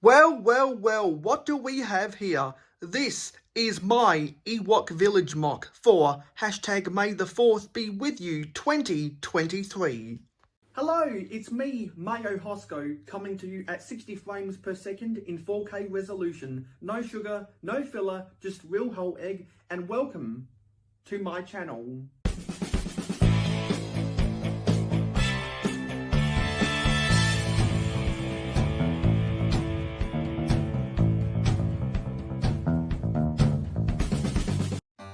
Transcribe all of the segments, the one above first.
Well, what do we have here? This is my Ewok Village mock for hashtag May the 4th be with you 2023. Hello, it's me, Mayo Hosko, coming to you at 60 frames per second in 4K resolution. No sugar, no filler, just real whole egg, and welcome to my channel.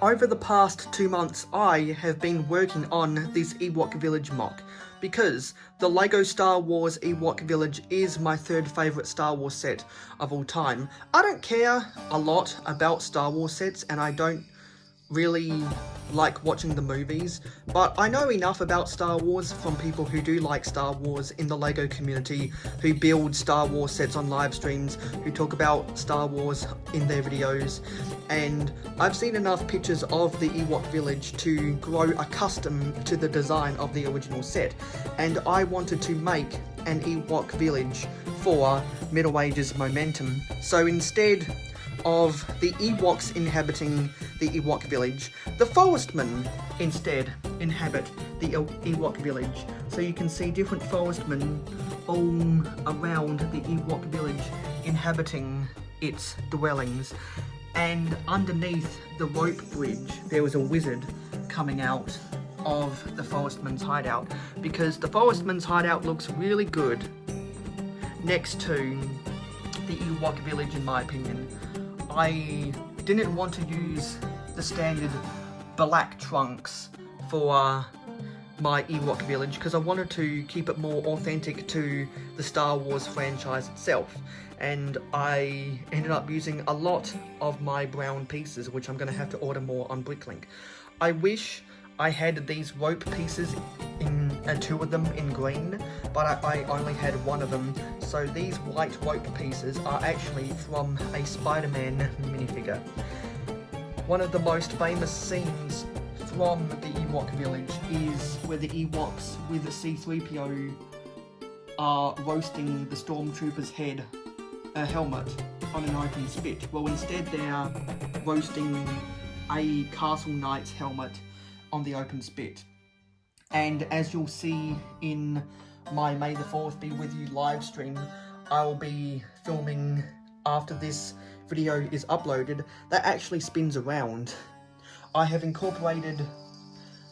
Over the past 2 months, I have been working on this Ewok Village mock because the LEGO Star Wars Ewok Village is my third favourite Star Wars set of all time. I don't care a lot about Star Wars sets and I don't really like watching the movies, but I know enough about Star Wars from people who do like Star Wars in the LEGO community, who build Star Wars sets on live streams, who talk about Star Wars in their videos, and I've seen enough pictures of the Ewok Village to grow accustomed to the design of the original set, and I wanted to make an Ewok Village for Middle Ages momentum. So instead of the Ewoks inhabiting the Ewok Village, the forestmen instead inhabit the Ewok Village. So you can see different forestmen all around the Ewok Village inhabiting its dwellings. And underneath the rope bridge there was a wizard coming out of the forestman's hideout, because the forestman's hideout looks really good next to the Ewok Village in my opinion. I didn't want to use the standard black trunks for my Ewok Village because I wanted to keep it more authentic to the Star Wars franchise itself, and I ended up using a lot of my brown pieces, which I'm going to have to order more on Bricklink. I wish I had these rope pieces and 2 of them in green, but I only had 1 of them. So these white rope pieces are actually from a Spider-Man minifigure. One of the most famous scenes from the Ewok Village is where the Ewoks with the C-3PO are roasting the Stormtrooper's helmet on an open spit. Well, instead they're roasting a Castle Knight's helmet on the open spit. And as you'll see in my May the 4th be with you live stream, I'll be filming after this video is uploaded, that actually spins around. I have incorporated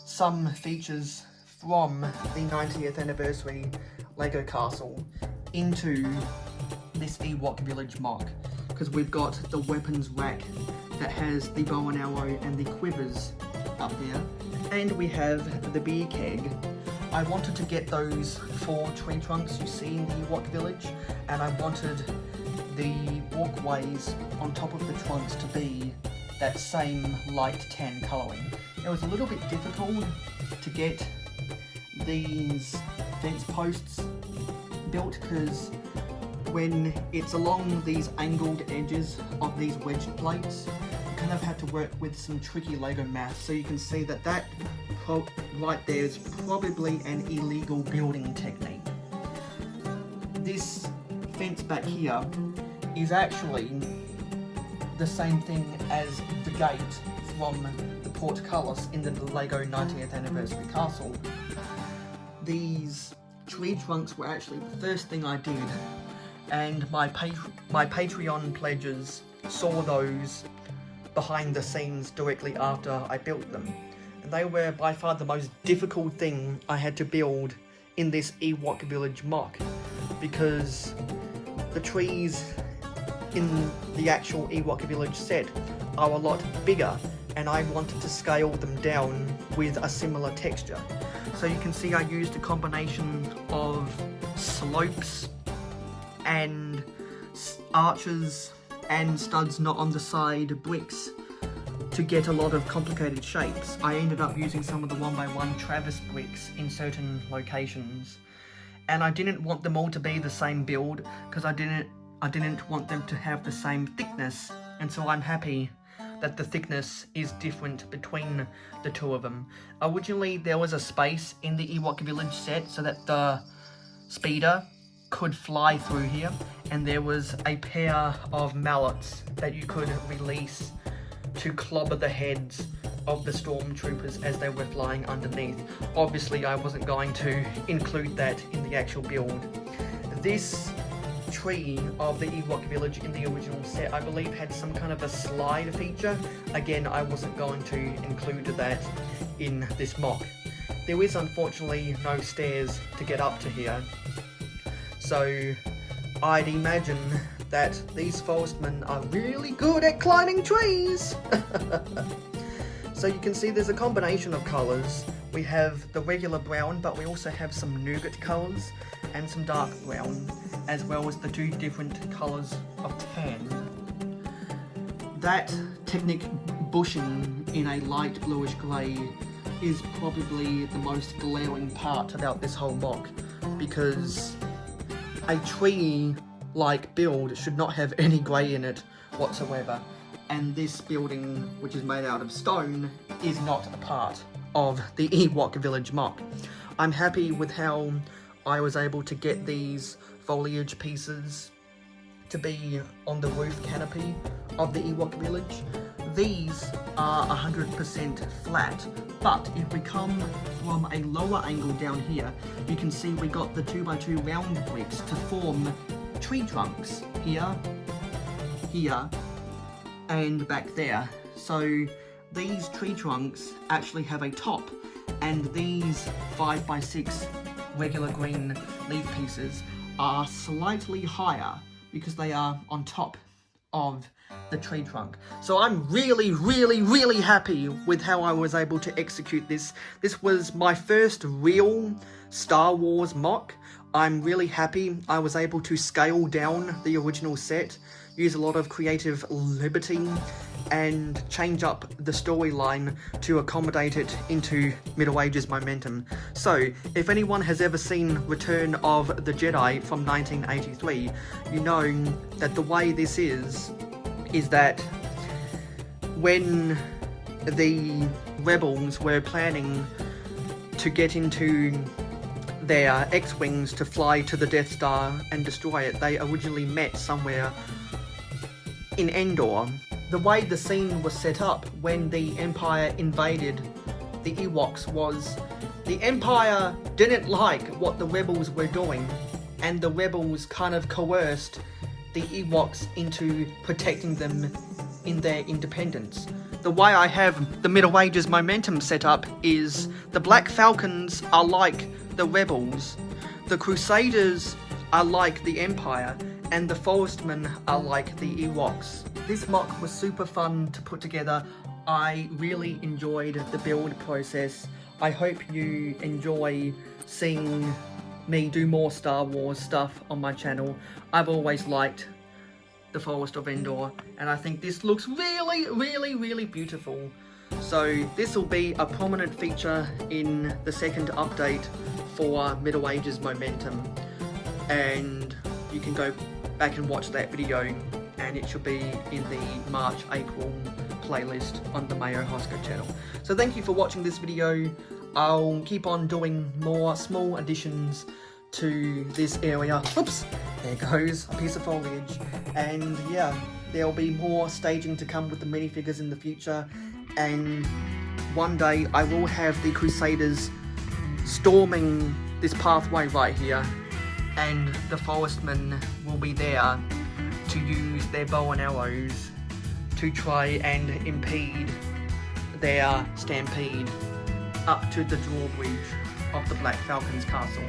some features from the 90th anniversary LEGO Castle into this Ewok Village mock, because we've got the weapons rack that has the bow and arrow and the quivers up there, and we have the beer keg. I wanted to get those 4 tree trunks you see in the Ewok Village, and I wanted the walkways on top of the trunks to be that same light tan colouring. It was a little bit difficult to get these fence posts built because when it's along these angled edges of these wedged plates, you kind of had to work with some tricky LEGO math. So you can see that right there is probably an illegal building technique. This fence back here is actually the same thing as the gate from the portcullis in the LEGO 90th anniversary castle. These tree trunks were actually the first thing I did, and my Patreon pledges saw those behind the scenes directly after I built them. And they were by far the most difficult thing I had to build in this Ewok Village mock, because the trees in the actual Ewok Village set are a lot bigger, and I wanted to scale them down with a similar texture. So you can see I used a combination of slopes and arches and studs not on the side bricks to get a lot of complicated shapes. I ended up using some of the 1x1 Travis bricks in certain locations, and I didn't want them all to be the same build because I didn't want them to have the same thickness, and so I'm happy that the thickness is different between the 2 of them. Originally there was a space in the Ewok Village set so that the speeder could fly through here, and there was a pair of mallets that you could release to clobber the heads of the stormtroopers as they were flying underneath. Obviously, I wasn't going to include that in the actual build. This tree of the Ewok village in the original set, I believe, had some kind of a slide feature. Again, I wasn't going to include that in this mock. There is unfortunately no stairs to get up to here, so I'd imagine that these forestmen are really good at climbing trees. So you can see there's a combination of colours. We have the regular brown, but we also have some nougat colours and some dark brown, as well as the two different colours of tan. That technic bushing in a light bluish grey is probably the most glaring part about this whole mock, because a tree-like build should not have any grey in it whatsoever, and this building, which is made out of stone, is not a part of the Ewok village mock. I'm happy with how I was able to get these foliage pieces to be on the roof canopy of the Ewok village. These are 100% flat, but if we come from a lower angle down here, you can see we got the 2x2 round bricks to form tree trunks here, here, and back there. So these tree trunks actually have a top, and these 5x6 regular green leaf pieces are slightly higher because they are on top of the tree trunk. So I'm really happy with how I was able to execute this. This was my first real Star Wars mock. I'm really happy I was able to scale down the original set, use a lot of creative liberty, and change up the storyline to accommodate it into Middle Ages momentum. So, if anyone has ever seen Return of the Jedi from 1983, you know that the way this is that when the rebels were planning to get into their X-Wings to fly to the Death Star and destroy it, they originally met somewhere in Endor. The way the scene was set up when the Empire invaded the Ewoks was the Empire didn't like what the rebels were doing, and the rebels kind of coerced the Ewoks into protecting them in their independence. The way I have the Middle Ages momentum set up is the Black Falcons are like the rebels, the Crusaders are like the Empire, and the Forestmen are like the Ewoks. This mock was super fun to put together. I really enjoyed the build process. I hope you enjoy seeing me do more Star Wars stuff on my channel. I've always liked the Forest of Endor, and I think this looks really beautiful. So this will be a prominent feature in the second update for Middle Ages momentum, and you can go back and watch that video, and it should be in the March-April playlist on the Mayo Hosko channel. So thank you for watching this video. I'll keep on doing more small additions to this area. Oops, there goes a piece of foliage. And yeah, there'll be more staging to come with the minifigures in the future, and one day I will have the Crusaders storming this pathway right here, and the Forestmen will be there to use their bow and arrows to try and impede their stampede up to the drawbridge of the Black Falcon's castle.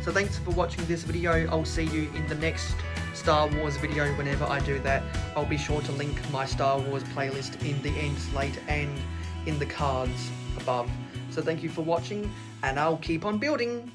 So thanks for watching this video. I'll see you in the next Star Wars video whenever I do that. I'll be sure to link my Star Wars playlist in the end slate and in the cards above. So thank you for watching, and I'll keep on building.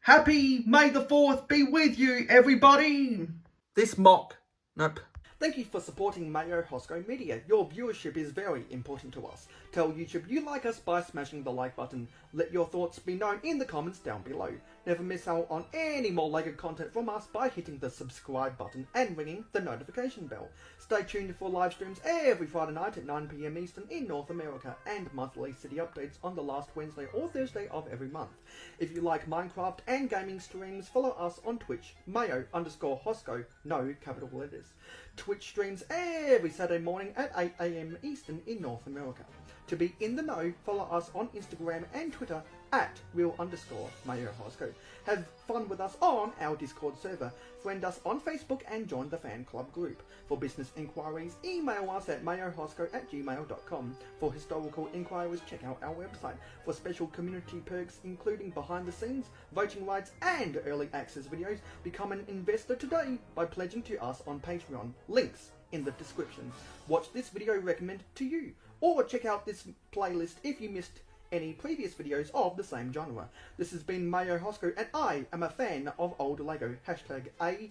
Happy May the 4th be with you, everybody! This mock, nope. Thank you for supporting Mayo Hosko Media. Your viewership is very important to us. Tell YouTube you like us by smashing the like button. Let your thoughts be known in the comments down below. Never miss out on any more LEGO content from us by hitting the subscribe button and ringing the notification bell. Stay tuned for live streams every Friday night at 9 PM Eastern in North America and monthly city updates on the last Wednesday or Thursday of every month. If you like Minecraft and gaming streams, follow us on Twitch, Mayo_Hosko, no capital letters. Twitch streams every Saturday morning at 8 AM Eastern in North America. To be in the know, follow us on Instagram and Twitter at real_mayohosko. Have fun with us on our Discord server. Friend us on Facebook and join the fan club group. For business inquiries, email us at mayohosko@gmail.com. For historical inquiries, check out our website. For special community perks, including behind the scenes, voting rights, and early access videos, become an investor today by pledging to us on Patreon. Links in the description. Watch this video recommended to you, or check out this playlist if you missed any previous videos of the same genre. This has been Mayo Hosko, and I am a fan of old LEGO. #AFOOL.